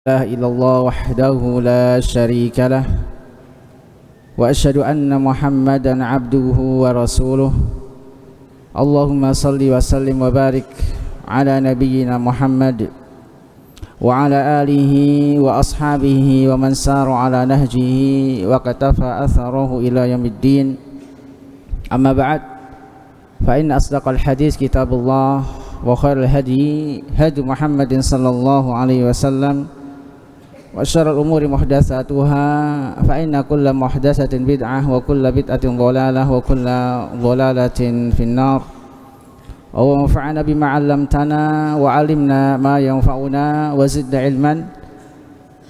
لا إله إلا الله وحده لا شريك له وأشهد أن محمدا عبده ورسوله اللهم صل وسلم وبارك على نبينا محمد وعلى آله وأصحابه ومن سار على نهجه وقتفى أثره إلى يوم الدين. أما بعد فإن أصدق الحديث كتاب الله وخير الهدي هدي محمد صلى الله عليه وسلم وشر الأمور محدثاتها فإن كل محدثة بدعة وكل بدعة ضلالة وكل ضلالة في النار. وانفعنا بما علمتنا وعلمنا ما ينفعنا وزدنا علما.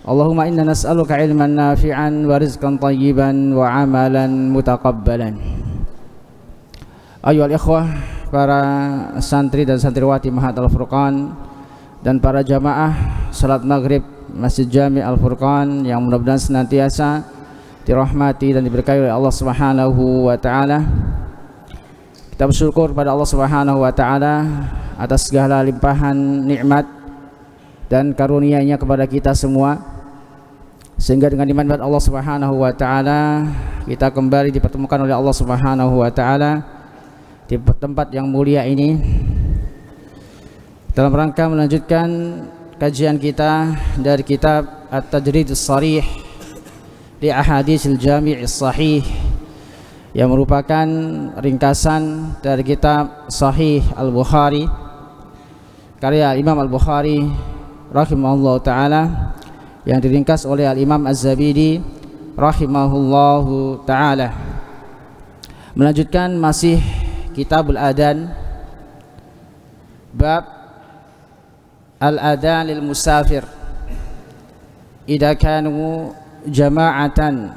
اللهم إنا نسألك علما نافعا ورزقا طيبا وعملا متقبلا. Ayohal ikhwah, para santri dan santriwati Ma'had Al-Furqan dan para jamaah salat maghrib Masjid Jami Al-Furqan yang mudah-mudahan senantiasa dirahmati dan diberkahi oleh Allah Subhanahu wa taala. Kita bersyukur pada Allah Subhanahu wa taala atas segala limpahan nikmat dan karunia-Nya kepada kita semua, sehingga dengan nikmat Allah Subhanahu wa taala kita kembali dipertemukan oleh Allah Subhanahu wa taala di tempat yang mulia ini dalam rangka melanjutkan kajian kita dari kitab At-Tajridus Sharih li Ahaditsil Jami' Shahih yang merupakan ringkasan dari kitab Sahih Al-Bukhari karya Imam Al-Bukhari rahimahullahu taala yang diringkas oleh Al-Imam Az-Zabidi rahimahullahu taala. Melanjutkan masih Kitabul Adhan, bab al-adhan lil musafir idza kanu jama'atan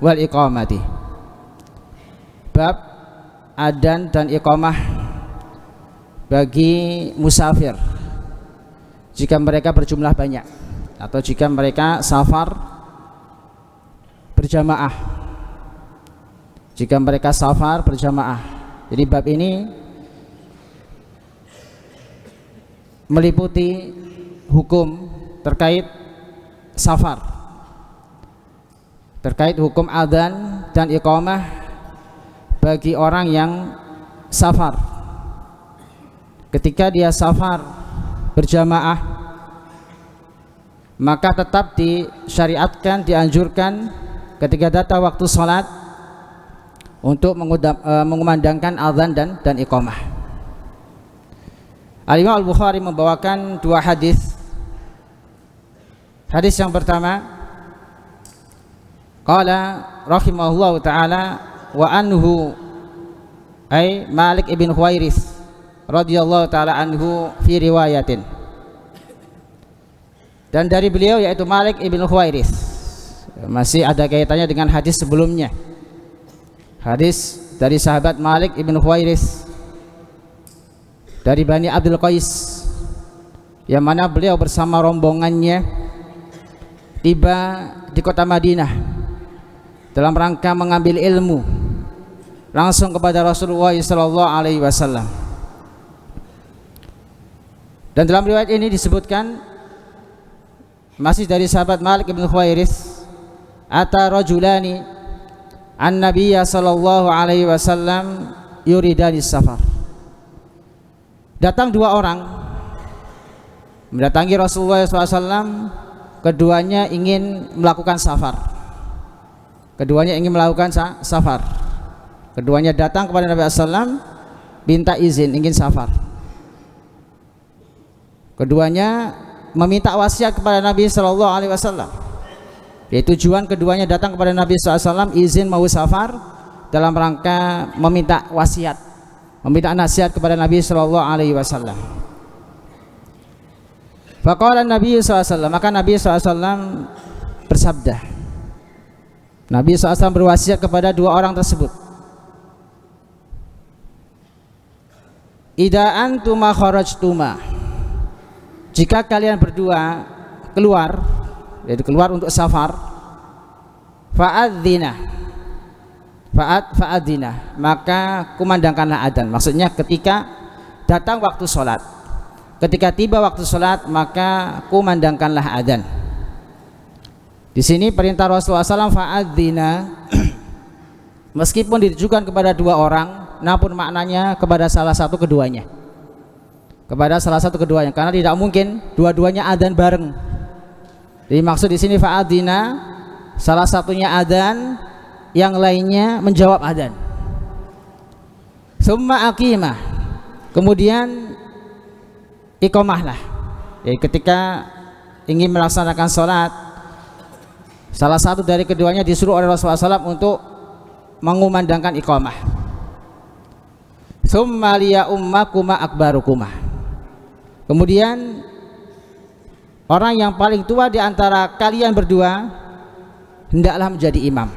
wal iqamati. Bab adzan dan iqamah bagi musafir jika mereka berjumlah banyak atau jika mereka safar berjamaah. Jika mereka safar berjamaah. Jadi bab ini meliputi hukum terkait safar, terkait hukum adzan dan iqamah bagi orang yang safar. Ketika dia safar berjamaah, maka tetap disyariatkan, dianjurkan ketika datang waktu sholat untuk mengumandangkan adzan dan iqamah. Al-Imam Al-Bukhari membawakan dua hadis. Hadis yang pertama, qala rahimahullahu taala wa anhu ay Malik ibn Huwairis radhiyallahu taala anhu fi riwayatin. Dan dari beliau yaitu Malik ibn Huwairis, masih ada kaitannya dengan hadis sebelumnya. Hadis dari sahabat Malik ibn Huwairis dari Bani Abdul Qais, yang mana beliau bersama rombongannya tiba di kota Madinah dalam rangka mengambil ilmu langsung kepada Rasulullah sallallahu alaihi wasallam. Dan dalam riwayat ini disebutkan masih dari sahabat Malik ibn Huwairis, ata rajulani an-nabiyya sallallahu alaihi wasallam yuridani safar. Datang dua orang mendatangi Rasulullah SAW, keduanya ingin melakukan safar. Keduanya ingin melakukan safar. Keduanya datang kepada Nabi SAW minta izin ingin safar. Keduanya meminta wasiat kepada Nabi SAW. Yaitu tujuan keduanya datang kepada Nabi SAW izin mau safar dalam rangka meminta wasiat, meminta nasihat kepada Nabi sallallahu alaihi wasallam. Faqala Nabi SAW, maka Nabi SAW bersabda. Nabi SAW berwasiat kepada dua orang tersebut. Idza antuma kharajtuma, jika kalian berdua keluar, yaitu keluar untuk safar, fa'adzina, maka kumandangkanlah adzan. Maksudnya ketika datang waktu sholat, ketika tiba waktu sholat maka kumandangkanlah adzan. Di sini perintah Rasulullah SAW fa'adzina meskipun ditujukan kepada dua orang, namun maknanya kepada salah satu keduanya. Kepada salah satu keduanya, karena tidak mungkin dua-duanya adzan bareng. Jadi maksud di sini fa'adzina, salah satunya adzan, yang lainnya menjawab adzan. Summa aqimah, kemudian iqamahlah. Jadi ketika ingin melaksanakan sholat, salah satu dari keduanya disuruh oleh Rasulullah SAW untuk mengumandangkan iqamah. Summa liya ummakuma akbarukuma, kemudian orang yang paling tua di antara kalian berdua hendaklah menjadi imam.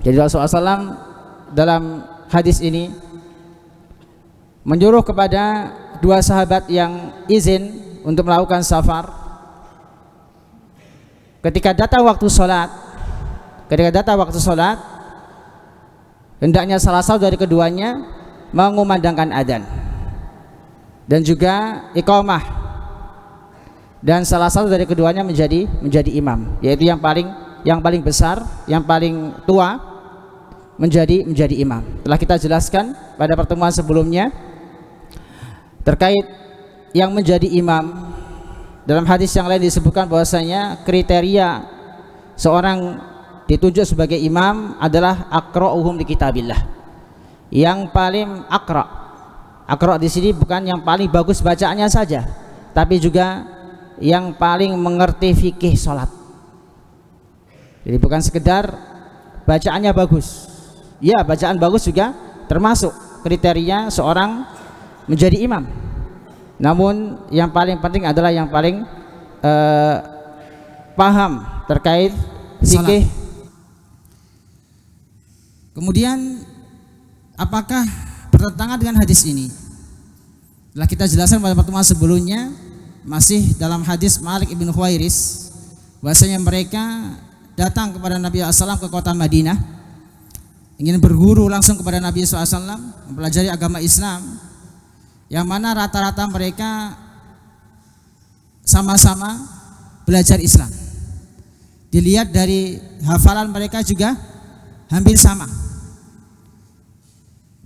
Jadi Rasulullah SAW dalam hadis ini menyuruh kepada dua sahabat yang izin untuk melakukan safar, ketika datang waktu sholat, hendaknya salah satu dari keduanya mengumandangkan adzan dan juga iqamah, dan salah satu dari keduanya menjadi imam, yaitu yang paling besar, yang paling tua menjadi imam. Telah kita jelaskan pada pertemuan sebelumnya terkait yang menjadi imam. Dalam hadis yang lain disebutkan bahwasanya kriteria seorang ditunjuk sebagai imam adalah aqra'uhum li kitabillah, yang paling aqra di sini bukan yang paling bagus bacaannya saja, tapi juga yang paling mengerti fikih sholat. Jadi bukan sekedar bacaannya bagus, ya bacaan bagus juga termasuk kriteria seorang menjadi imam, namun yang paling penting adalah yang paling paham terkait fikih. Kemudian apakah bertentangan dengan hadis ini? Telah kita jelaskan pada pertemuan sebelumnya, masih dalam hadis Malik ibn Khuwairis, bahwasanya mereka datang kepada Nabi SAW ke kota Madinah, ingin berguru langsung kepada Nabi SAW, mempelajari agama Islam, yang mana rata-rata mereka sama-sama belajar Islam. Dilihat dari hafalan mereka juga hampir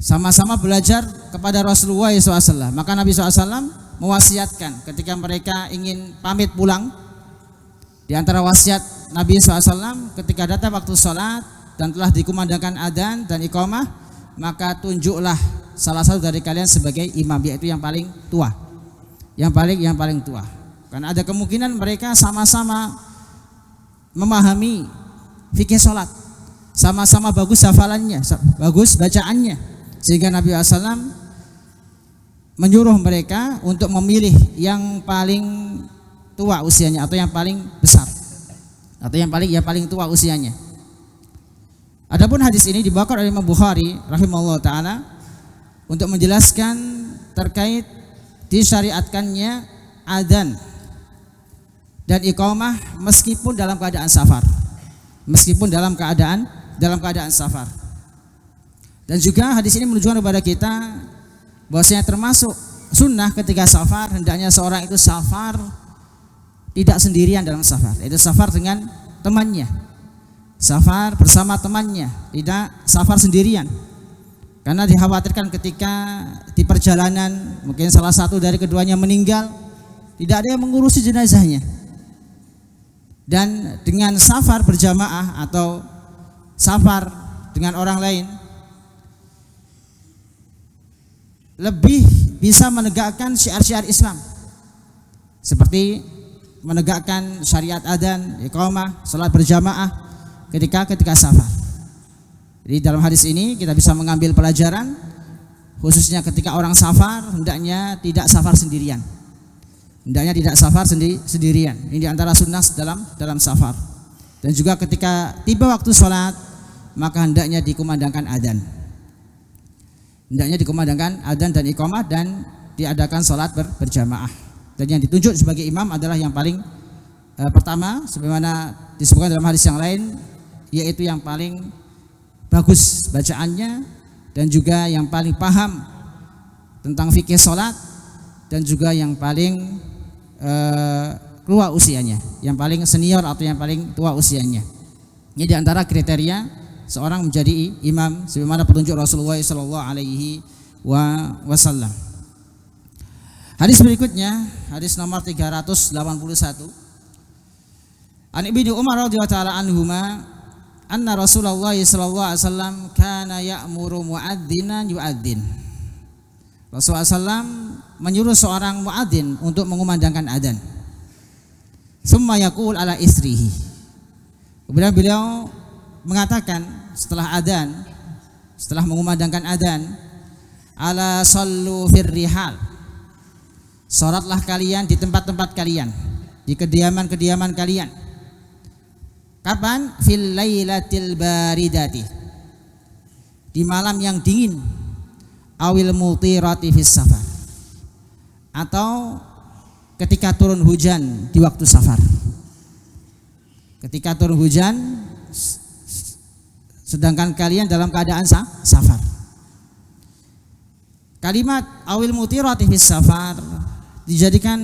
sama-sama belajar kepada Rasulullah SAW. Maka Nabi SAW mewasiatkan ketika mereka ingin pamit pulang, di antara wasiat Nabi SAW ketika datang waktu sholat dan telah dikumandangkan adzan dan iqamah, maka tunjuklah salah satu dari kalian sebagai imam, yaitu yang paling tua, yang paling tua, karena ada kemungkinan mereka sama-sama memahami fikih sholat, sama-sama bagus hafalannya, bagus bacaannya, sehingga Nabi SAW menyuruh mereka untuk memilih yang paling tua usianya, atau yang paling besar, atau yang paling tua usianya. Adapun hadis ini dibawakan oleh Imam Bukhari rahimahullah taala untuk menjelaskan terkait disyariatkannya adzan dan iqamah meskipun dalam keadaan safar, Dan juga hadis ini menunjukkan kepada kita bahwasanya termasuk sunnah ketika safar, hendaknya seorang itu safar tidak sendirian dalam safar, yaitu safar dengan temannya, safar bersama temannya, tidak safar sendirian. Karena dikhawatirkan ketika di perjalanan mungkin salah satu dari keduanya meninggal, tidak ada yang mengurusi jenazahnya. Dan dengan safar berjamaah atau safar dengan orang lain, lebih bisa menegakkan syiar-syiar Islam, seperti menegakkan syariat adzan, iqamah, salat berjamaah ketika safar. Jadi dalam hadis ini kita bisa mengambil pelajaran, khususnya ketika orang safar hendaknya tidak safar sendirian. Sendirian. Ini diantara sunnah dalam safar. Dan juga ketika tiba waktu sholat, maka hendaknya dikumandangkan adzan. Dan iqamah, dan diadakan sholat berjamaah. Dan yang ditunjuk sebagai imam adalah yang paling pertama, sebagaimana disebutkan dalam hadis yang lain, yaitu yang paling bagus bacaannya dan juga yang paling paham tentang fikih sholat, dan juga yang paling tua usianya, yang paling senior atau yang paling tua usianya. Ini di antara kriteria seorang menjadi imam sebagaimana petunjuk Rasulullah sallallahu alaihi wasallam. Hadis berikutnya, hadis nomor 381. An Ibnu Umar radhiyallahu taala anhuma anna Rasulullah sallallahu alaihi wasallam kana ya'muru mu'adzinan yu'adzin. Rasulullah SAW menyuruh seorang muadzin untuk mengumandangkan adzan. Summa yaqul ala istrihi. Kemudian beliau mengatakan setelah adzan, setelah mengumandangkan adzan, ala sallu fir rihal. Salatlah kalian di tempat-tempat kalian, di kediaman-kediaman kalian. Kapan? Fil lailatil baridati. Di malam yang dingin. Awil mutirati fis safar. Atau ketika turun hujan di waktu safar. Ketika turun hujan sedangkan kalian dalam keadaan safar. Kalimat awil mutirati fis safar dijadikan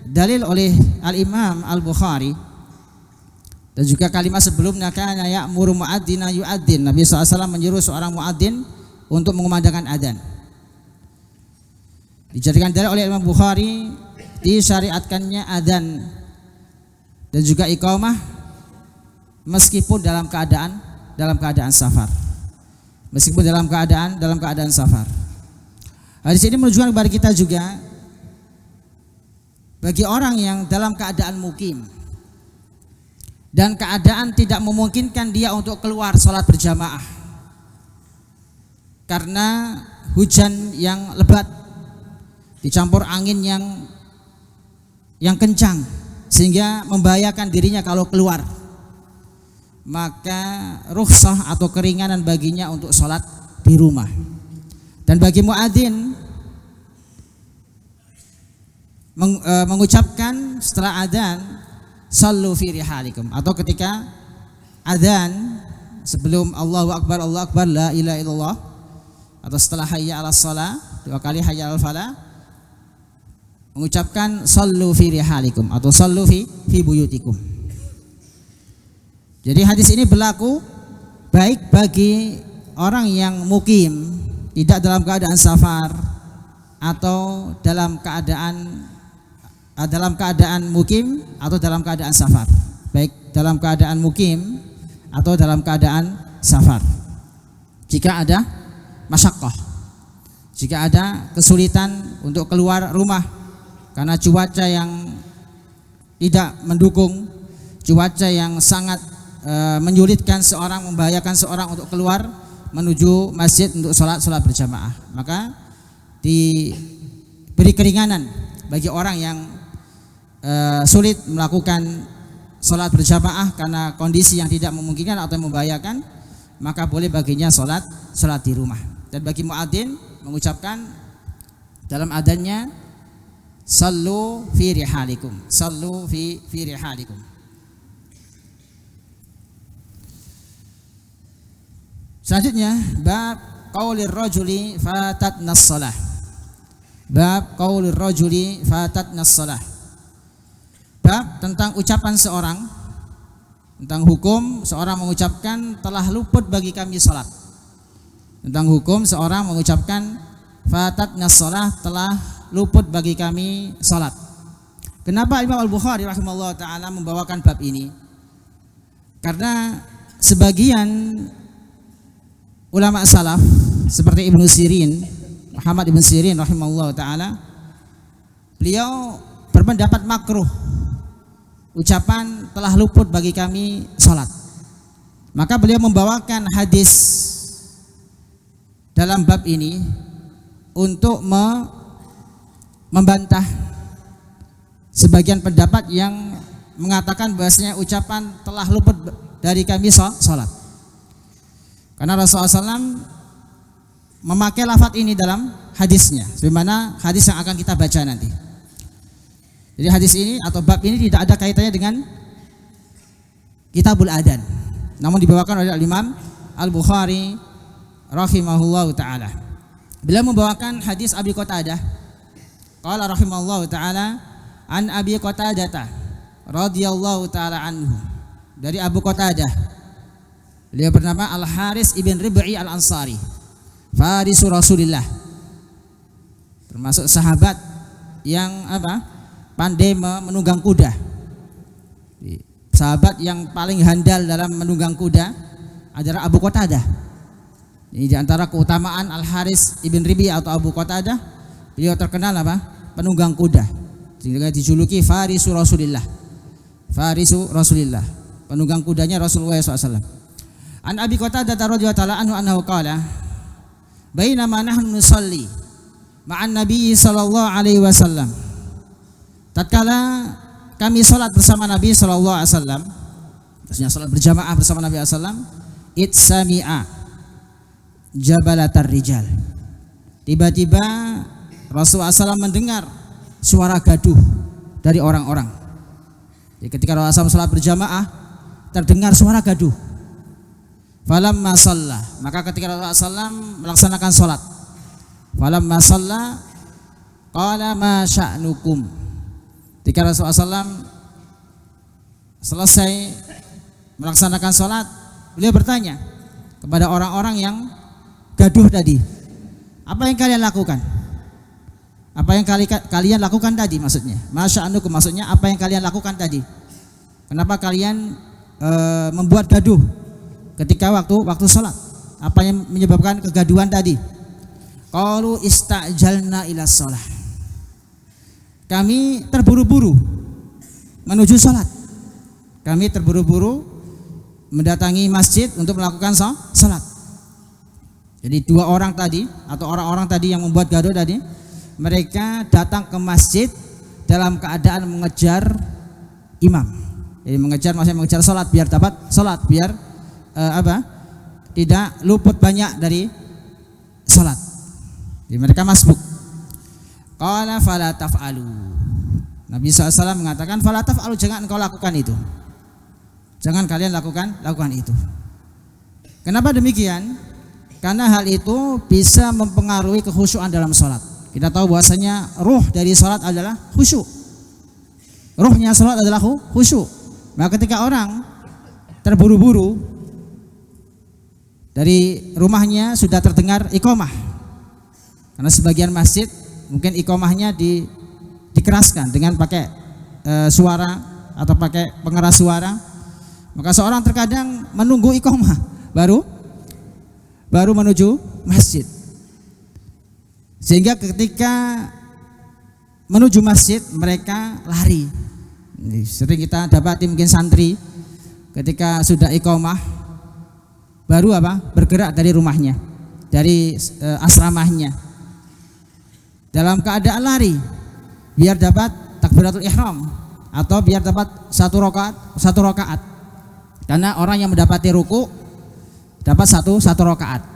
dalil oleh Al-Imam Al-Bukhari, dan juga kalimat sebelumnya kana ya'muru mu'adzina yu'adzin. Nabi SAW menyuruh seorang muadzin untuk mengumandangkan adzan. Dijadikan dalil oleh Imam Bukhari disyariatkannya adzan dan juga iqamah meskipun dalam keadaan safar. Meskipun dalam keadaan safar. Hadis ini menunjukkan kepada kita juga bagi orang yang dalam keadaan mukim dan keadaan tidak memungkinkan dia untuk keluar sholat berjamaah karena hujan yang lebat dicampur angin yang kencang sehingga membahayakan dirinya kalau keluar, maka rukhsah atau keringanan baginya untuk sholat di rumah. Dan bagi muadzin mengucapkan setelah adzan sallu fi rihalikum, atau ketika adzan sebelum Allahu akbar la ilaha illallah, atau setelah hayya 'alas shalah 2 kali hayya 'alal falah mengucapkan sallu fi rihalikum atau sallu fi buyutikum. Jadi hadis ini berlaku baik bagi orang yang mukim, tidak dalam keadaan safar, atau dalam keadaan mukim atau dalam keadaan safar. Baik dalam keadaan mukim atau dalam keadaan safar. Jika ada masyaqqah, jika ada kesulitan untuk keluar rumah karena cuaca yang tidak mendukung, cuaca yang sangat menyulitkan seorang, membahayakan seorang untuk keluar menuju masjid untuk sholat berjamaah, maka diberi keringanan bagi orang yang sulit melakukan sholat berjamaah karena kondisi yang tidak memungkinkan atau membahayakan, maka boleh baginya sholat di rumah. Dan bagi muadzin mengucapkan dalam adzannya sallu fi rihalikum, sallu fi rihalikum. Selanjutnya bab qaulir rajuli fatatnas shalah. Bab qaulir rajuli fatatnas shalah. Bab tentang ucapan seorang, tentang hukum seorang mengucapkan telah luput bagi kami salat. Tentang hukum seorang mengucapkan fatatnas shalah, telah luput bagi kami salat. Kenapa Imam Al-Bukhari rahimahullah ta'ala membawakan bab ini? Karena sebagian ulama salaf seperti Ibnu Sirin, Muhammad Ibn Sirin rahimahullah ta'ala, beliau berpendapat makruh ucapan telah luput bagi kami salat. Maka beliau membawakan hadis dalam bab ini untuk membantah sebagian pendapat yang mengatakan bahwasanya ucapan telah luput dari kami salat. Karena Rasulullah SAW memakai lafaz ini dalam hadisnya, sebagaimana hadis yang akan kita baca nanti. Jadi hadis ini atau bab ini tidak ada kaitannya dengan Kitabul Adzan, namun dibawakan oleh Imam Al-Bukhari rahimahullahu ta'ala. Beliau membawakan hadis Abi Qatadah Qala rahimallahu taala an Abi Qatadah radhiyallahu taala anhu, dari Abu Qatadah, beliau bernama Al Haris ibn Rib'i Al Ansari, farisu Rasulillah, termasuk sahabat yang pandai menunggang kuda. Sahabat yang paling handal dalam menunggang kuda adalah Abu Qatadah. Ini di antara keutamaan Al Haris ibn Rib'i atau Abu Qatadah, beliau terkenal penunggang kuda, sehingga dijuluki farisu Rasulillah. Farisu Rasulillah, penunggang kudanya Rasulullah SAW. An Abi Qatadah radhiyallahu ta'ala anhu qala bainama nahnu nusalli ma'an Nabi sallallahu alaihi wasallam, tatkala kami salat bersama Nabi sallallahu alaihi wasallam, maksudnya salat berjamaah bersama Nabi sallallahu alaihi wasallam, itsami'a jabalatar rijal, tiba-tiba Rasulullah SAW mendengar suara gaduh dari orang-orang. Jadi ketika Rasulullah SAW salat berjamaah terdengar suara gaduh. Falamma shalla, maka ketika Rasulullah SAW melaksanakan salat, falamma shalla qala ma sya'nukum, ketika Rasulullah SAW selesai melaksanakan salat, beliau bertanya kepada orang-orang yang gaduh tadi, apa yang kalian lakukan? Apa yang kalian lakukan tadi, maksudnya masya'nukum, maksudnya apa yang kalian lakukan tadi? Kenapa kalian membuat gaduh ketika waktu salat? Apa yang menyebabkan kegaduhan tadi? Qalu istajalna ila shalah, kami terburu-buru menuju salat. Kami terburu-buru mendatangi masjid untuk melakukan salat. Jadi dua orang tadi atau orang-orang tadi yang membuat gaduh tadi, mereka datang ke masjid dalam keadaan mengejar imam. Jadi maksudnya mengejar salat biar dapat salat, biar tidak luput banyak dari salat. Jadi mereka masbuk. Qala fala taf'alu, Nabi SAW mengatakan fala taf'alu, jangan engkau lakukan itu. Jangan kalian lakukan itu. Kenapa demikian? Karena hal itu bisa mempengaruhi kekhusyuan dalam salat. Kita tahu bahwasanya ruh dari salat adalah khusyuk. Ruhnya salat adalah khusyuk. Maka ketika orang terburu-buru dari rumahnya sudah terdengar iqamah, karena sebagian masjid mungkin iqamahnya dikeraskan dengan pakai suara atau pakai pengeras suara, maka seorang terkadang menunggu iqamah baru menuju masjid. Sehingga ketika menuju masjid mereka lari. Ini sering kita dapati mungkin santri ketika sudah iqamah baru bergerak dari rumahnya, dari asramahnya, dalam keadaan lari biar dapat takbiratul ihram atau biar dapat satu rakaat. Karena orang yang mendapati ruku dapat satu rakaat.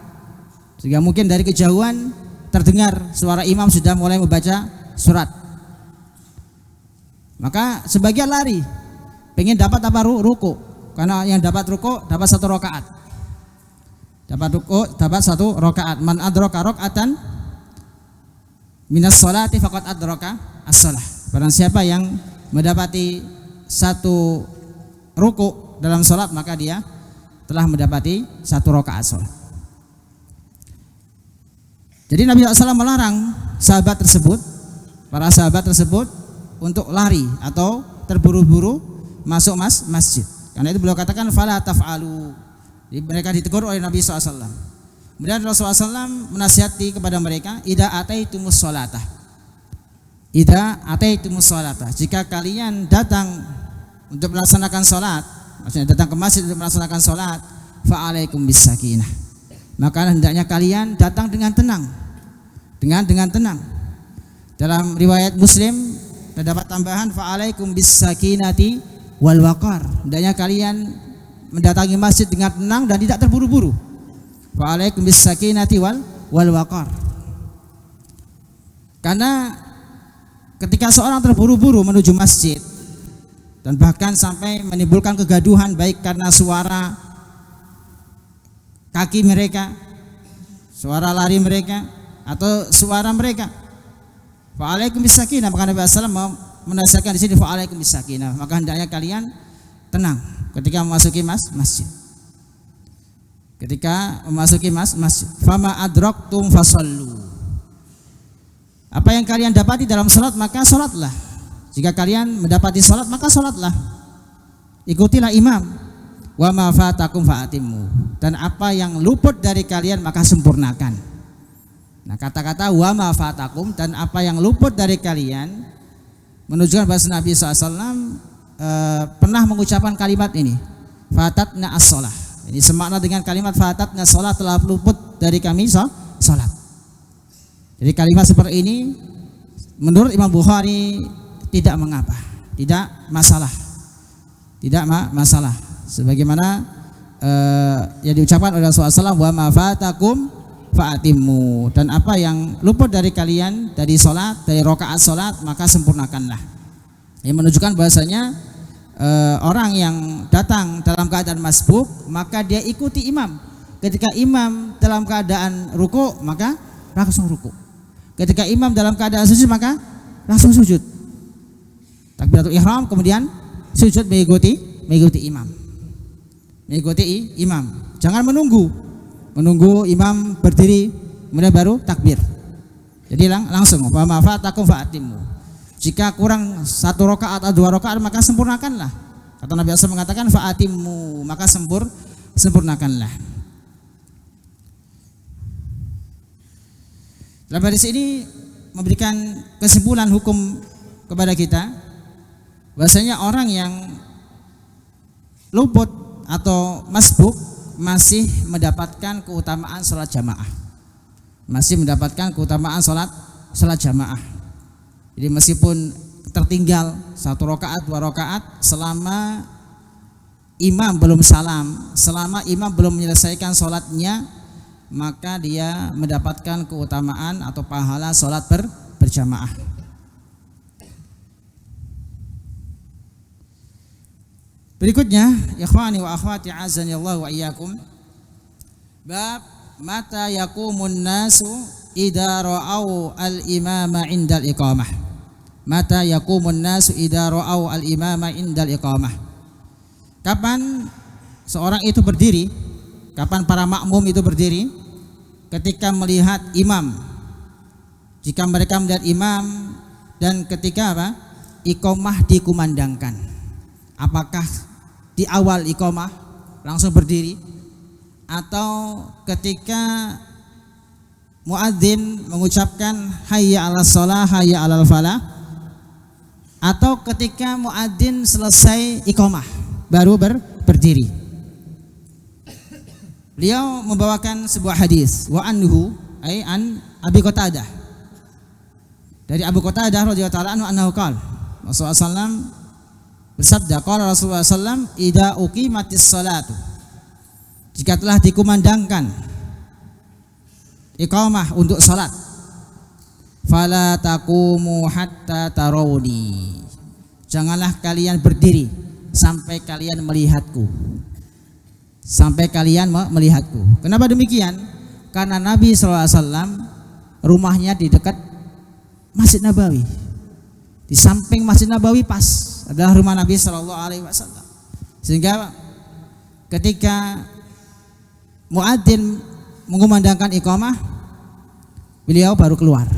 Sehingga mungkin dari kejauhan terdengar suara imam sudah mulai membaca surat, maka sebagian lari pengen dapat ruku, karena yang dapat ruku dapat satu rakaat, man adraka rakaatan minas sholati faqad adraka as-shalah, barang siapa yang mendapati satu ruku dalam salat maka dia telah mendapati satu rakaat salat. Jadi Nabi SAW melarang para sahabat tersebut untuk lari atau terburu-buru masuk masjid. Karena itu beliau katakan fala taf'alu. Jadi mereka ditegur oleh Nabi SAW. Kemudian Rasulullah SAW menasihati kepada mereka, idza ataitumus sholata, jika kalian datang untuk melaksanakan salat, maksudnya datang ke masjid untuk melaksanakan salat, fa'alaikum bisakinah, maka hendaknya kalian datang dengan tenang. Dalam riwayat Muslim terdapat tambahan fa'alaikum bisakinati wal waqar, hendaknya kalian mendatangi masjid dengan tenang dan tidak terburu-buru. Fa'alaikum bisakinati wal waqar. Karena ketika seorang terburu-buru menuju masjid dan bahkan sampai menimbulkan kegaduhan, baik karena suara kaki mereka, suara lari mereka, atau suara mereka, Fa'alaikum bisakinah, maka Nabi SAW menasihatkan di sini fa'alaikum bisakinah, maka hendaknya kalian tenang ketika memasuki masjid. Ketika memasuki masjid, fama adraktum fasallu. Apa yang kalian dapati dalam salat maka salatlah. Jika kalian mendapati salat maka salatlah. Ikutilah imam. Wa ma fatakum fa'atimmu. Dan apa yang luput dari kalian maka sempurnakan. Nah, kata-kata wa ma fatakum dan apa yang luput dari kalian menunjukkan bahwa Nabi SAW pernah mengucapkan kalimat ini, fatatna as-shalah. Ini semakna dengan kalimat fatatna as-shalah, telah luput dari kami salat. Jadi kalimat seperti ini menurut Imam Bukhari tidak mengapa, tidak masalah, sebagaimana yang diucapkan oleh Rasulullah SAW, wa ma fatakum fa'atimmu, dan apa yang luput dari kalian dari salat, dari rakaat salat maka sempurnakanlah. Ini menunjukkan bahasanya orang yang datang dalam keadaan masbuk maka dia ikuti imam. Ketika imam dalam keadaan ruku maka langsung ruku. Ketika imam dalam keadaan sujud maka langsung sujud. Takbiratul ihram, kemudian sujud mengikuti imam. Mengikuti imam. Jangan menunggu imam berdiri kemudian baru takbir. Jadi langsung fa ma fatakum fa'atimmu. Jika kurang 1 rakaat atau 2 rakaat maka sempurnakanlah. Kata Nabi SAW mengatakan fa'atimmu, maka sempurnakanlah. Dalam hadis ini memberikan kesimpulan hukum kepada kita bahwasanya orang yang luput atau masbuk masih mendapatkan keutamaan salat jamaah. Masih mendapatkan keutamaan salat jamaah. Jadi meskipun tertinggal 1 rakaat 2 rakaat, selama imam belum salam, selama imam belum menyelesaikan salatnya, maka dia mendapatkan keutamaan atau pahala salat berjamaah. Berikutnya, ikhwani wa akhwati azani Allah wa iyyakum, bab mata yaqumun nasu idza ra'au al-imama indal iqamah. Mata yaqumun nasu idza ra'au al-imama indal iqamah. Kapan seorang itu berdiri? Kapan para makmum itu berdiri? Ketika melihat imam. Jika mereka melihat imam dan ketika iqamah dikumandangkan. Apakah di awal iqamah langsung berdiri atau ketika muadzin mengucapkan hayya 'alas shalah hayya 'alal falah, atau ketika muadzin selesai iqamah baru berdiri. Beliau membawakan sebuah hadis wa anhu ay an Abi Qatadah, dari Abu Qatadah radhiyallahu ta'ala anhu qala, Rasulullah SAW bersabda, qala Rasulullah SAW, idza uqimatis salatu, jika telah dikumandangkan iqamah untuk salat, fala taqumu hatta tarawni, janganlah kalian berdiri sampai kalian melihatku. Sampai kalian melihatku. Kenapa demikian? Karena Nabi SAW rumahnya di dekat Masjid Nabawi. Di samping Masjid Nabawi pas adalah rumah Nabi SAW. Sehingga ketika muadzin mengumandangkan iqamah, beliau baru keluar.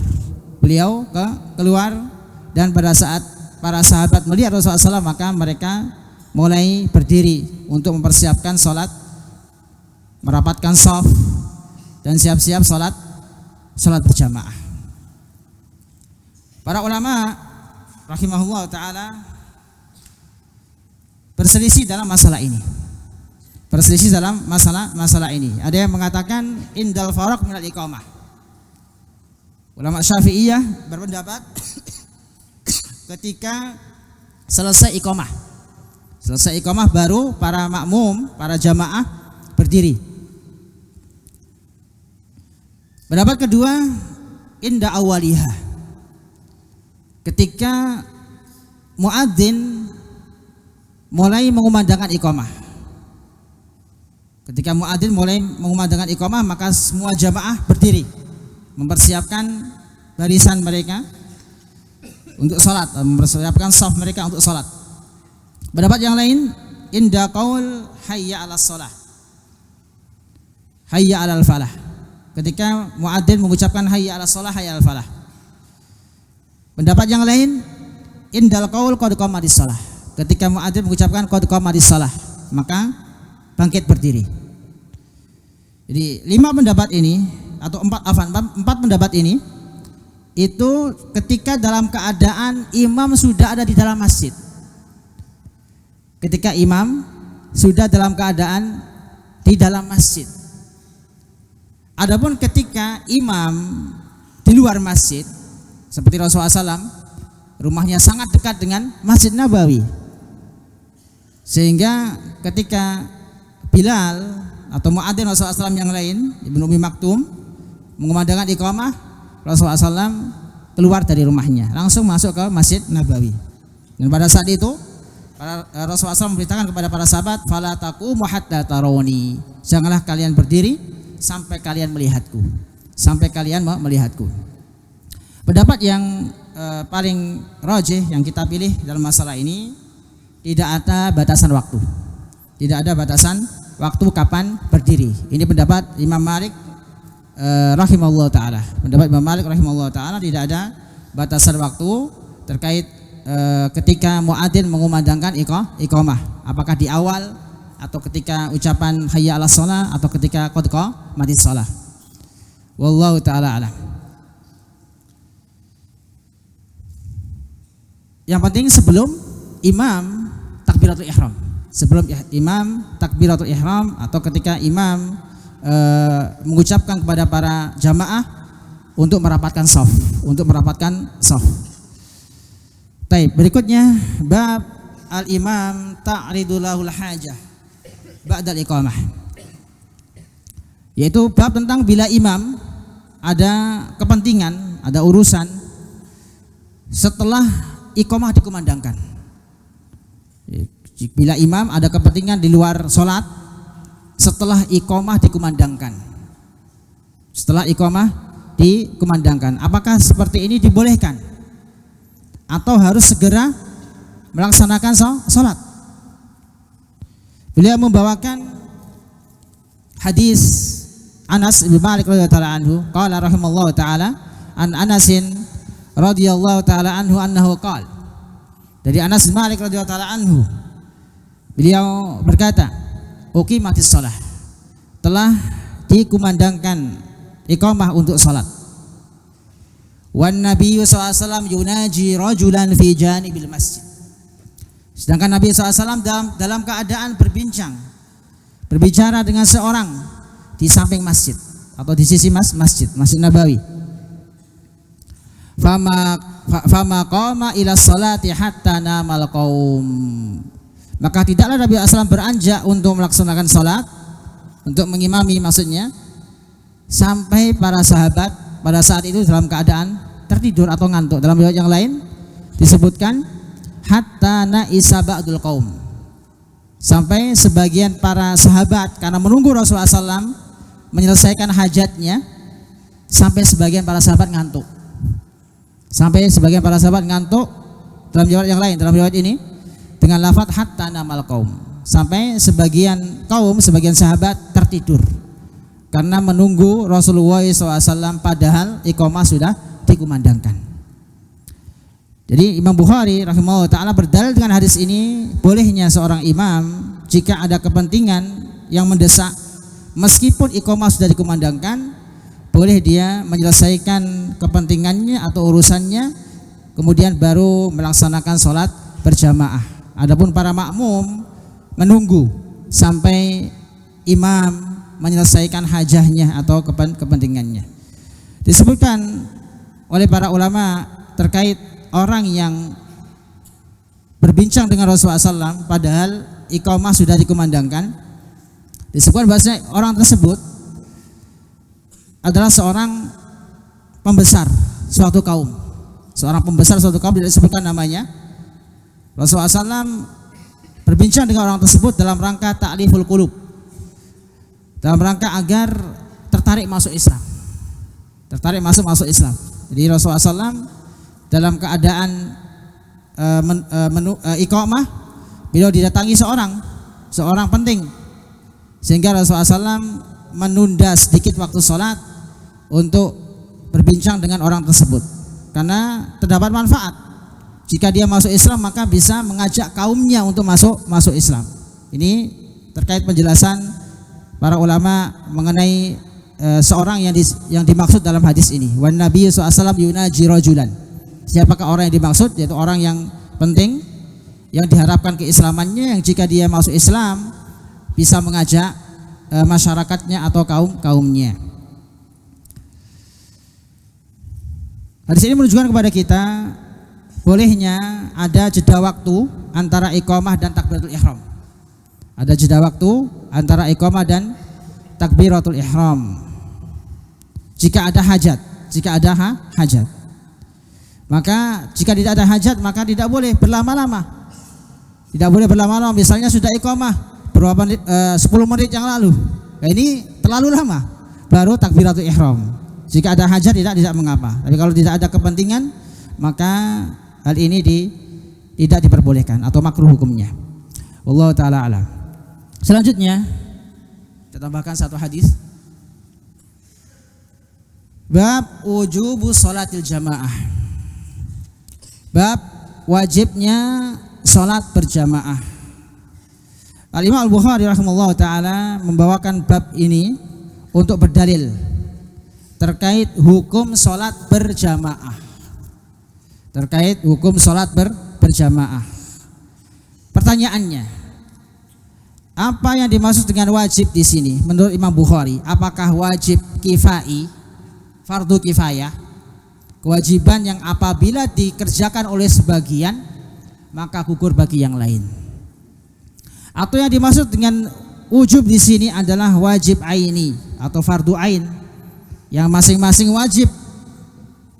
Beliau keluar, dan pada saat para sahabat melihat Rasulullah SAW maka mereka mulai berdiri untuk mempersiapkan sholat, merapatkan shaf dan siap-siap sholat berjamaah. Para ulama rahimahullah ta'ala berselisih dalam masalah ini. Ada yang mengatakan indal faraq minal iqamah. Ulama Syafi'iyah berpendapat ketika selesai iqamah baru para makmum, para jamaah berdiri. Pendapat kedua, inda awaliha, ketika muadzin mulai mengumandangkan iqamah. Ketika muadzin mulai mengumandangkan iqamah, maka semua jamaah berdiri mempersiapkan barisan mereka untuk salat, mempersiapkan shaf mereka untuk salat. Pendapat yang lain, inda qaul hayya 'alas shalah, hayya 'alal falah. Ketika muadzin mengucapkan hayya 'alas shalah, hayya 'alal falah. Pendapat yang lain, indal qaul qad qamatis shalah. Ketika muadzin mengucapkan qad qamatis shalah, maka bangkit berdiri. Jadi 5 pendapat ini atau 4 pendapat ini itu ketika dalam keadaan imam sudah ada di dalam masjid. Ketika imam sudah dalam keadaan di dalam masjid. Adapun ketika imam di luar masjid, seperti Rasulullah SAW, rumahnya sangat dekat dengan Masjid Nabawi, sehingga ketika Bilal atau muadzin Rasulullah SAW yang lain, Ibnu Ummi Maktum, mengumandangkan iqamah, Rasulullah SAW keluar dari rumahnya, langsung masuk ke Masjid Nabawi. Dan pada saat itu Rasulullah SAW memberitakan kepada para sahabat, fala taqumu hatta tarawni, janganlah kalian berdiri sampai kalian melihatku, sampai kalian melihatku. Pendapat yang paling rajih yang kita pilih dalam masalah ini, tidak ada batasan waktu, tidak ada batasan waktu kapan berdiri. Ini pendapat Imam Malik rahimahullah ta'ala. Pendapat Imam Malik rahimahullah ta'ala, tidak ada batasan waktu terkait ketika muadzin mengumandangkan iqamah, apakah di awal atau ketika ucapan hayya 'alas shalah atau ketika qad qamatis shalah. Wallahu ta'ala alam. Yang penting sebelum imam takbiratul ihram, sebelum imam takbiratul ihram atau ketika imam mengucapkan kepada para jamaah untuk merapatkan shaf, untuk merapatkan shaf. Baik, berikutnya bab al-imam ta'ridu lahul hajah ba'dal iqamah, yaitu bab tentang bila imam ada kepentingan, ada urusan setelah iqamah dikumandangkan. Bila imam ada kepentingan di luar sholat setelah iqamah dikumandangkan, setelah iqamah dikumandangkan, apakah seperti ini dibolehkan atau harus segera melaksanakan sholat? Beliau membawakan hadis Anas bin Malik radhiyallahu anhu, qala rahimallahu taala an Anasin radhiyallahu taala anhu annahu qala, dari Anas bin Malik radhiyallahu taala anhu, beliau berkata, uqimatis shalah, telah dikumandangkan iqamah untuk salat. Wan Nabi SAW yunaji rajulan fi janibil masjid, sedangkan Nabi SAW dalam keadaan berbicara dengan seorang di samping masjid atau di sisi Masjid Nabawi. Fama qama ila sholati hatta namal qaum, maka tidaklah Nabi SAW beranjak untuk melaksanakan salat, untuk mengimami maksudnya, sampai para sahabat pada saat itu dalam keadaan tertidur atau ngantuk. Dalam riwayat yang lain disebutkan hatta na'isa ba'dul qaum, sampai sebagian para sahabat karena menunggu Rasulullah SAW menyelesaikan hajatnya, sampai sebagian para sahabat ngantuk. Sampai sebagian para sahabat ngantuk dalam riwayat yang lain, dalam riwayat ini dengan lafaz hatta namal qaum, sampai sebagian kaum, sebagian sahabat tertidur karena menunggu Rasulullah SAW padahal iqamah sudah dikumandangkan. Jadi Imam Bukhari rahimahullah ta'ala berdalil dengan hadis ini, bolehnya seorang imam jika ada kepentingan yang mendesak meskipun iqamah sudah dikumandangkan, boleh dia menyelesaikan kepentingannya atau urusannya kemudian baru melaksanakan sholat berjamaah. Adapun para makmum menunggu sampai imam menyelesaikan hajahnya atau kepentingannya. Disebutkan oleh para ulama terkait orang yang berbincang dengan Rasulullah SAW padahal iqamah sudah dikumandangkan, disebutkan bahwasanya orang tersebut adalah seorang pembesar suatu kaum, seorang pembesar suatu kaum, tidak disebutkan namanya. Rasulullah SAW berbincang dengan orang tersebut dalam rangka ta'liful qulub, dalam rangka agar tertarik masuk Islam, tertarik masuk Islam. Jadi Rasulullah SAW dalam keadaan iqamah, beliau didatangi seorang penting, sehingga Rasulullah SAW menunda sedikit waktu sholat untuk berbincang dengan orang tersebut, karena terdapat manfaat. Jika dia masuk Islam maka bisa mengajak kaumnya untuk masuk Islam. Ini terkait penjelasan para ulama mengenai seorang yang dimaksud dalam hadis ini. Wan Nabi SAW yunaji rajulan. Siapakah orang yang dimaksud? Yaitu orang yang penting, yang diharapkan keislamannya, yang jika dia masuk Islam bisa mengajak masyarakatnya atau kaumnya. Hadis ini menunjukkan kepada kita bolehnya ada jeda waktu antara iqamah dan takbiratul ihram. Ada jeda waktu antara iqamah dan takbiratul ihram. Jika ada hajat. Maka jika tidak ada hajat maka tidak boleh berlama-lama. Tidak boleh berlama-lama. Misalnya sudah iqamah berapa menit, 10 menit yang lalu. Nah, ini terlalu lama. Baru takbiratul ihram. Jika ada hajat tidak mengapa. Tapi kalau tidak ada kepentingan maka hal ini tidak diperbolehkan atau makruh hukumnya. Wallahu taala alam. Selanjutnya kita tambahkan satu hadis. Bab wujubu sholatil jamaah. Bab wajibnya sholat berjamaah. Al-Imam Al-Bukhari rahimahullah ta'ala membawakan bab ini untuk berdalil terkait hukum sholat berjamaah. Terkait hukum sholat berjamaah. Pertanyaannya, apa yang dimaksud dengan wajib di sini menurut Imam Bukhari? Apakah wajib kifai, fardu kifayah, kewajiban yang apabila dikerjakan oleh sebagian maka gugur bagi yang lain? Atau yang dimaksud dengan wujub di sini adalah wajib aini atau fardu ain yang masing-masing wajib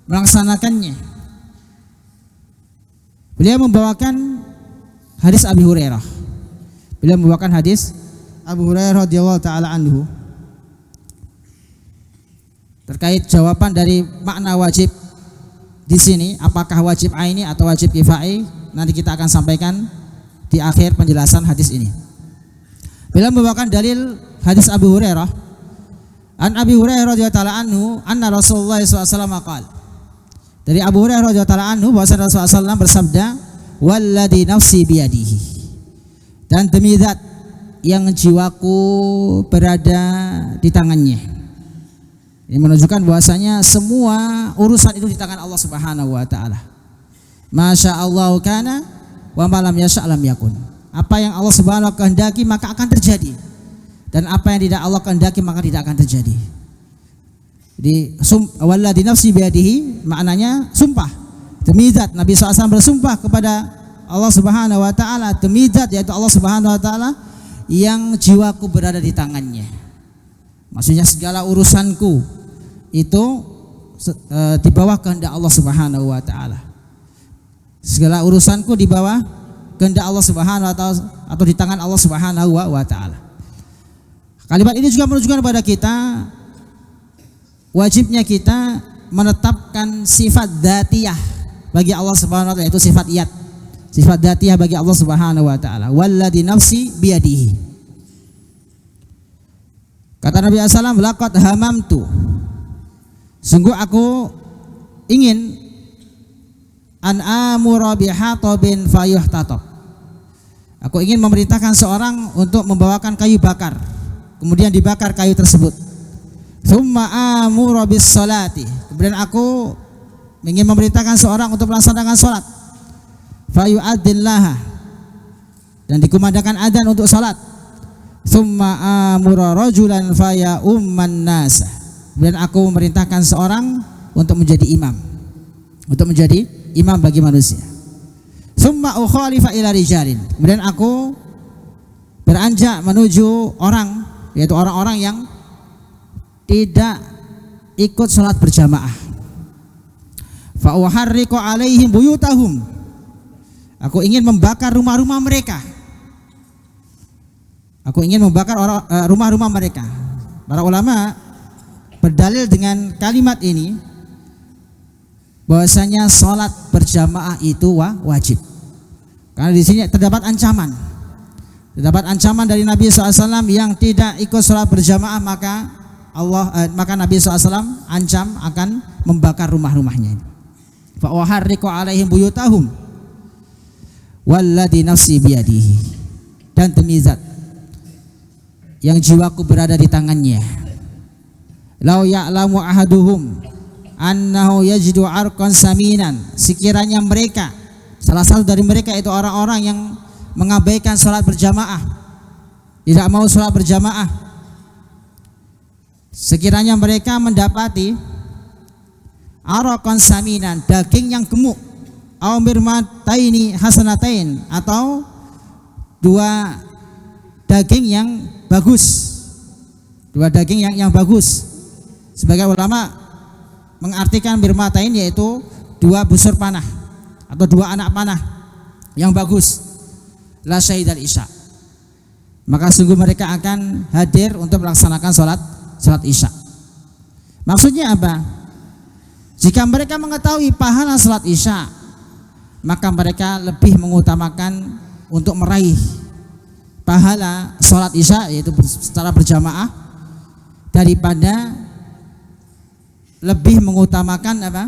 melaksanakannya? Beliau membawakan hadis Abi Hurairah. Beliau membawakan hadis Abu Hurairah radhiyallahu taala anhu terkait jawaban dari makna wajib di sini, apakah wajib aini atau wajib kifai, nanti kita akan sampaikan di akhir penjelasan hadis ini. Beliau membawakan dalil hadis Abu Hurairah. An Abi Hurairah radhiyallahu taala anhu anna Rasulullah sallallahu alaihi wasallam qala. Dari Abu Hurairah radhiyallahu taala anhu bahwa Rasulullah SAW bersabda, "Walladzi nafsi biyadihi." Dan demi zat yang jiwaku berada di tangannya. Ini menunjukkan bahwasanya semua urusan itu di tangan Allah Subhanahu wa taala. Masya Allah kana wa ma lam yasha' lam yakun. Apa yang Allah Subhanahu wa taala kehendaki maka akan terjadi. Dan apa yang tidak Allah kehendaki maka tidak akan terjadi. Jadi walladzi nafsi biyadihi maknanya sumpah. Demi zat Nabi SAW bersumpah kepada Allah Subhanahu wa taala, demi zat yaitu Allah Subhanahu wa taala yang jiwaku berada di tangannya. Maksudnya segala urusanku itu di bawah kehendak Allah Subhanahu wa taala. Segala urusanku di bawah kehendak Allah Subhanahu wa taala atau di tangan Allah Subhanahu wa taala. Kalimat ini juga menunjukkan kepada kita wajibnya kita menetapkan sifat dzatiyah bagi Allah Subhanahu wa taala, yaitu sifat iyat. Sifat dzatiyah bagi Allah Subhanahu wa taala. Walladzi nafsi biyadihi. Kata Nabi sallallahu alaihi wasallam, laqad hamamtu. Sungguh aku ingin an amura bihatabin fayuhtatab. Aku ingin memerintahkan seorang untuk membawakan kayu bakar, kemudian dibakar kayu tersebut. Tsumma amura bis salati. Kemudian aku ingin memerintahkan seorang untuk melaksanakan salat. Fayu'addillaha. Dan dikumandangkan adzan untuk salat. Tsumma amura rajulan faya umman nasa. Kemudian aku memerintahkan seorang untuk menjadi imam. Untuk menjadi imam bagi manusia. Tsumma ukhalifa ila rijalin. Kemudian aku beranjak menuju orang, yaitu orang-orang yang tidak ikut salat berjamaah. Fa uharriqu alaihim buyutahum. Aku ingin membakar rumah-rumah mereka. Aku ingin membakar rumah-rumah mereka. Para ulama berdalil dengan kalimat ini bahwasanya sholat berjamaah itu wajib. Karena di sini terdapat ancaman. Terdapat ancaman dari Nabi SAW yang tidak ikut sholat berjamaah, maka Nabi SAW ancam akan membakar rumah-rumahnya. Fa uharriqu alaihim buyutahum walladzi nafsi biyadihi, dan demi zat yang jiwaku berada di tangannya, lau ya'lamu ahaduhum annahu yajidu arqan saminan, sekiranya mereka, salah satu dari mereka itu orang-orang yang mengabaikan sholat berjamaah, tidak mau sholat berjamaah, sekiranya mereka mendapati arqan saminan, daging yang gemuk, au mirmataini hasanatain, atau dua daging yang bagus, dua daging yang bagus. Sebagai ulama mengartikan mirmatain yaitu dua busur panah atau dua anak panah yang bagus, la syahidal isya, maka sungguh mereka akan hadir untuk melaksanakan sholat isya. Maksudnya apa? Jika mereka mengetahui pahala sholat isya, maka mereka lebih mengutamakan untuk meraih pahala sholat isya, yaitu secara berjamaah, daripada lebih mengutamakan apa?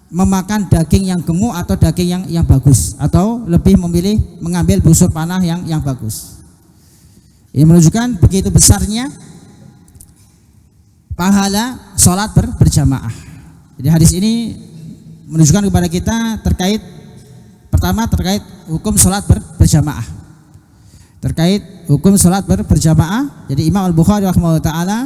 Memakan daging yang gemuk atau daging yang bagus, atau lebih memilih mengambil busur panah yang bagus. Ini menunjukkan begitu besarnya pahala sholat berjamaah. Jadi hadis ini menunjukkan kepada kita pertama terkait hukum sholat berjamaah. Terkait hukum sholat berjamaah, jadi Imam Al-Bukhari rahimahullah ta'ala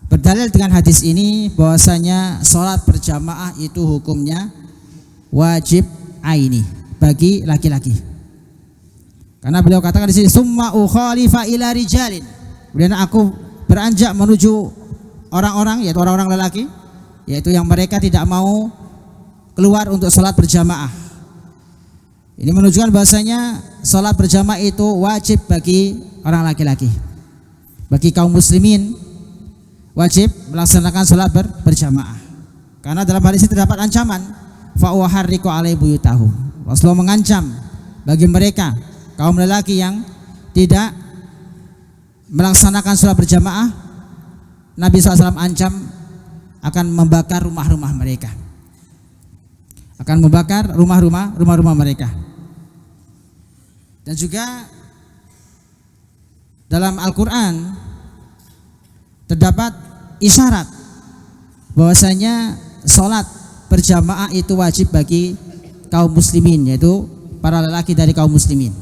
berdalil dengan hadis ini bahwasanya sholat berjamaah itu hukumnya wajib aini bagi laki-laki. Karena beliau katakan di sini, summa ukhalifa ila rijalin, kemudian aku beranjak menuju orang-orang, yaitu orang-orang lelaki, yaitu yang mereka tidak mau keluar untuk sholat berjamaah. Ini menunjukkan bahwasanya sholat berjamaah itu wajib bagi orang laki-laki. Bagi kaum muslimin wajib melaksanakan sholat berjamaah. Karena dalam hadis ini terdapat ancaman, fa uharriqu alaihim buyutahum. Rasulullah mengancam bagi mereka kaum lelaki yang tidak melaksanakan sholat berjamaah, Nabi SAW ancam akan membakar rumah-rumah mereka, akan membakar rumah-rumah mereka. Dan juga dalam Al-Quran terdapat isyarat bahwasanya sholat berjamaah itu wajib bagi kaum muslimin, yaitu para lelaki dari kaum muslimin.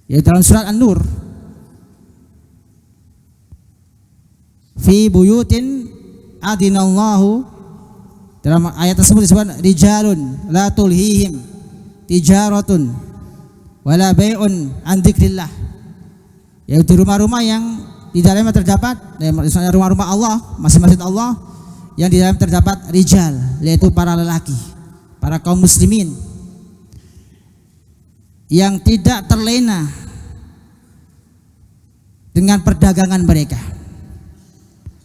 Yaitu dalam surat An-Nur, fi buyutin adinallahu, dalam ayat tersebut disebut rijalun la tulhihim tijaratun wala bai'un an dzikrillah, yaitu rumah-rumah yang di dalamnya terdapat, misalnya rumah-rumah Allah, masjid-masjid Allah yang di dalam terdapat rijal, yaitu para lelaki, para kaum muslimin yang tidak terlena dengan perdagangan mereka,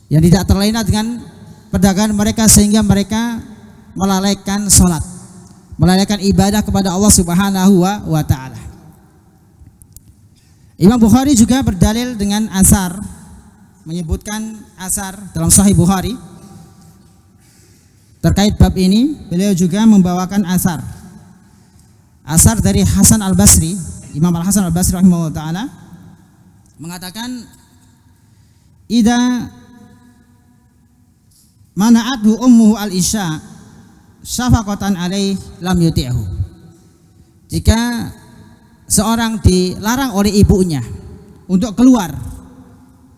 yang tidak terlena dengan perdagangan mereka sehingga mereka melalaikan sholat, melalaikan ibadah kepada Allah Subhanahu wa ta'ala. Imam Bukhari juga berdalil dengan asar, menyebutkan asar dalam Sahih Bukhari terkait bab ini. Beliau juga membawakan asar dari Hasan Al-Basri, Imam Al-Hasan Al-Basri rahimahullah ta'ala mengatakan, idza mana'athu ummuhu al-isya syafaqatan alaih lam yuti'hu, jika seorang dilarang oleh ibunya untuk keluar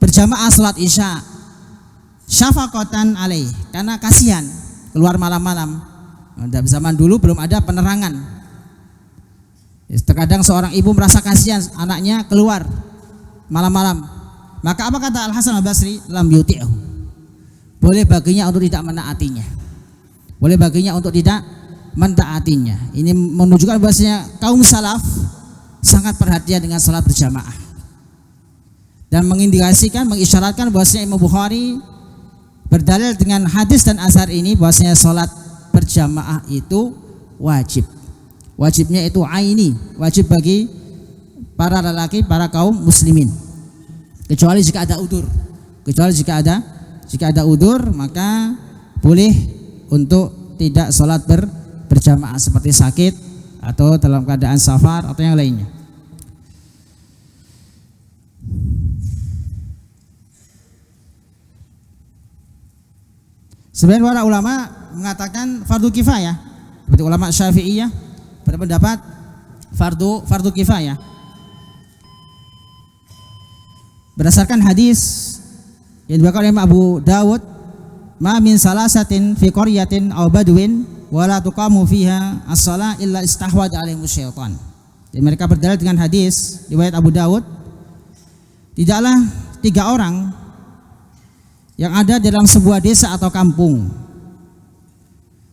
berjamaah salat isya, syafaqatan alaih, karena kasihan keluar malam-malam. Zaman dulu belum ada penerangan, terkadang seorang ibu merasa kasihan anaknya keluar malam-malam, maka apa kata Al-Hasan Al-Basri? Lam yuti'hu, boleh baginya untuk tidak menaatinya, boleh baginya untuk tidak mentaatinya. Ini menunjukkan bahwasanya kaum salaf sangat perhatian dengan salat berjamaah dan mengindikasikan, mengisyaratkan bahwasanya Imam Bukhari berdalil dengan hadis dan asar ini bahwasanya sholat berjamaah itu wajib. Wajibnya itu aini, wajib bagi para lelaki, para kaum muslimin. Kecuali jika ada udzur. Kecuali jika ada udzur, maka boleh untuk tidak sholat berjamaah seperti sakit atau dalam keadaan safar atau yang lainnya. Sebagian para ulama mengatakan fardu kifayah, seperti ulama Syafi'iyah berpendapat fardu kifayah. Berdasarkan hadis yang diriwayatkan oleh Abu Dawud, ma min salasatin fi qaryatin aw badwin wa la tuqamu fiha as-shalah illa istahwada alaihimus syaitan. Jadi mereka berdalil dengan hadis riwayat Abu Dawud, tidaklah 3 orang yang ada dalam sebuah desa atau kampung,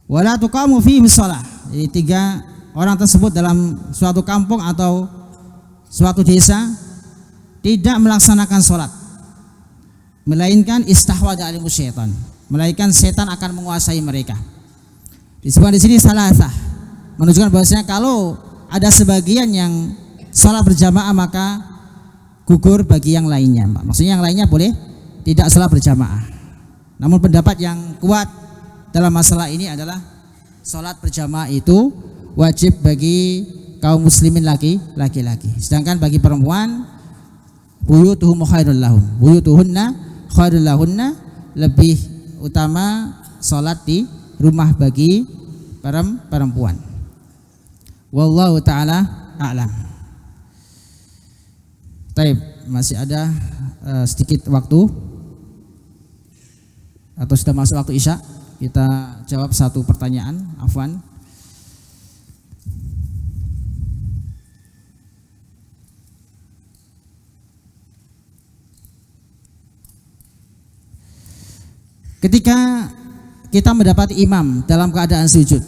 wala tuqamu fihi shalah. Jadi 3 orang tersebut dalam suatu kampung atau suatu desa tidak melaksanakan sholat, melainkan istahwada alimus syaitan, melainkan setan akan menguasai mereka. Disebutkan di sini salasah, menunjukkan bahwasanya kalau ada sebagian yang sholat berjamaah maka gugur bagi yang lainnya. Maksudnya yang lainnya boleh tidak sholat berjamaah. Namun pendapat yang kuat dalam masalah ini adalah sholat berjamaah itu wajib bagi kaum muslimin laki-laki. Sedangkan bagi perempuan, buyutuhum khairul lahun, buyutuhunna khairul lahunna, lebih utama sholat di rumah bagi perempuan. Wallahu ta'ala a'lam. Taib, masih ada sedikit waktu atau sudah masuk waktu isya? Kita jawab satu pertanyaan. Afwan. Ketika kita mendapati imam dalam keadaan sujud,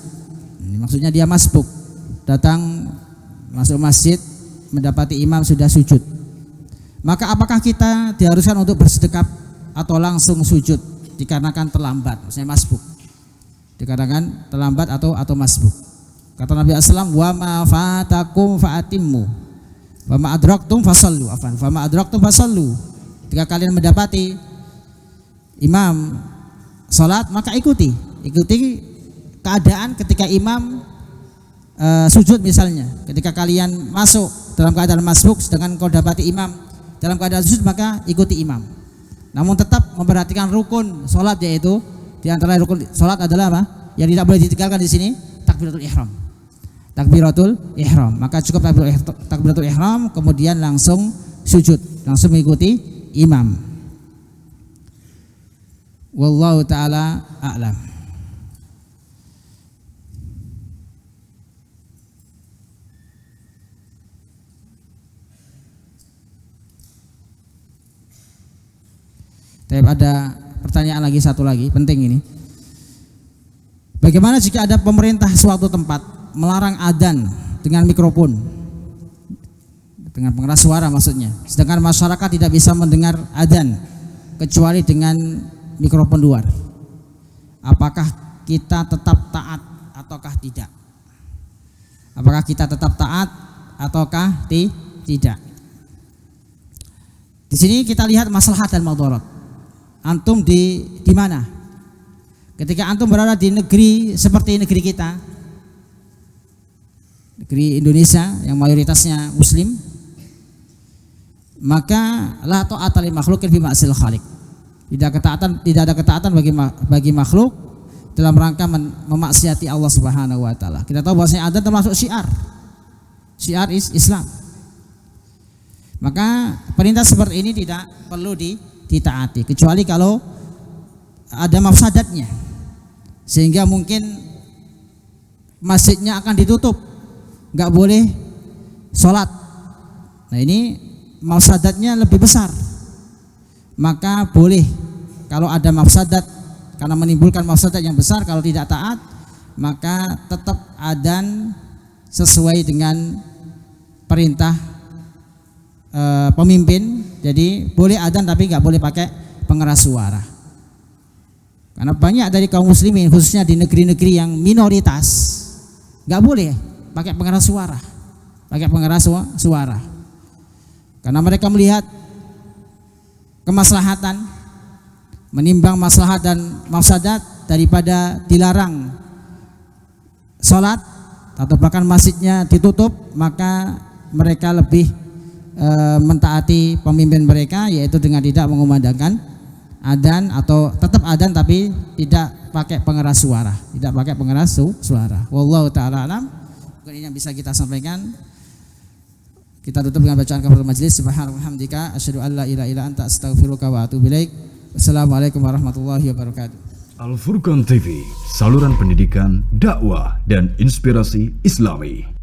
ini maksudnya dia masbuk, datang masuk masjid mendapati imam sudah sujud, maka apakah kita diharuskan untuk bersedekap atau langsung sujud dikarenakan terlambat, maksudnya masbuk, dikarenakan terlambat atau masbuk? Kata Nabi SAW, wa ma fatakum fa'atimmu wa ma adraktum fasallu, wa ma adraktum fasallu. Ketika kalian mendapati imam salat maka ikuti keadaan ketika imam sujud. Misalnya ketika kalian masuk dalam keadaan masbuk sedangkan kau dapati imam dalam keadaan sujud, maka ikuti imam. Namun tetap memperhatikan rukun salat, yaitu di antara rukun salat adalah apa? Yang tidak boleh ditinggalkan di sini takbiratul ihram. Takbiratul ihram. Maka cukup takbiratul ihram kemudian langsung sujud, langsung mengikuti imam. Wallahu ta'ala a'lam. Tapi ada pertanyaan lagi, satu lagi penting ini. Bagaimana jika ada pemerintah suatu tempat melarang adzan dengan mikrofon, dengan pengeras suara maksudnya, sedangkan masyarakat tidak bisa mendengar adzan kecuali dengan mikrofon luar? Apakah kita tetap taat ataukah tidak? Apakah kita tetap taat ataukah tidak? Di sini kita lihat maslahat dan madarat. Antum di mana? Ketika antum berada di negeri seperti negeri kita, negeri Indonesia yang mayoritasnya muslim, maka la ta'ata li makhluqin fi ma'sil khaliq. Tidak ada ketaatan bagi makhluk dalam rangka memaksiati Allah Subhanahu wa taala. Kita tahu bahwasanya adzan termasuk syiar Islam. Maka perintah seperti ini tidak perlu ditaati kecuali kalau ada mafsadatnya, sehingga mungkin masjidnya akan ditutup, nggak boleh sholat. Nah ini mafsadatnya lebih besar, maka boleh kalau ada mafsadat, karena menimbulkan mafsadat yang besar. Kalau tidak taat maka tetap adzan sesuai dengan perintah pemimpin. Jadi boleh adzan tapi nggak boleh pakai pengeras suara. Karena banyak dari kaum muslimin khususnya di negeri-negeri yang minoritas nggak boleh pakai pengeras suara, karena mereka melihat kemaslahatan menimbang maslahat dan mafsadat daripada dilarang sholat atau bahkan masjidnya ditutup, maka mereka lebih mentaati pemimpin mereka, yaitu dengan tidak mengumandangkan adzan atau tetap adzan tapi tidak pakai pengeras suara. Wallahu taala alam. Mungkin ini yang bisa kita sampaikan. Kita tutup dengan bacaan kafaratul majlis. Subhanallah hamdika asyhadu an la ilaha illa anta astaghfiruka wa atubu ilaik. Wassalamualaikum warahmatullahi wabarakatuh. Al Furqan TV, saluran pendidikan, dakwah dan inspirasi Islami.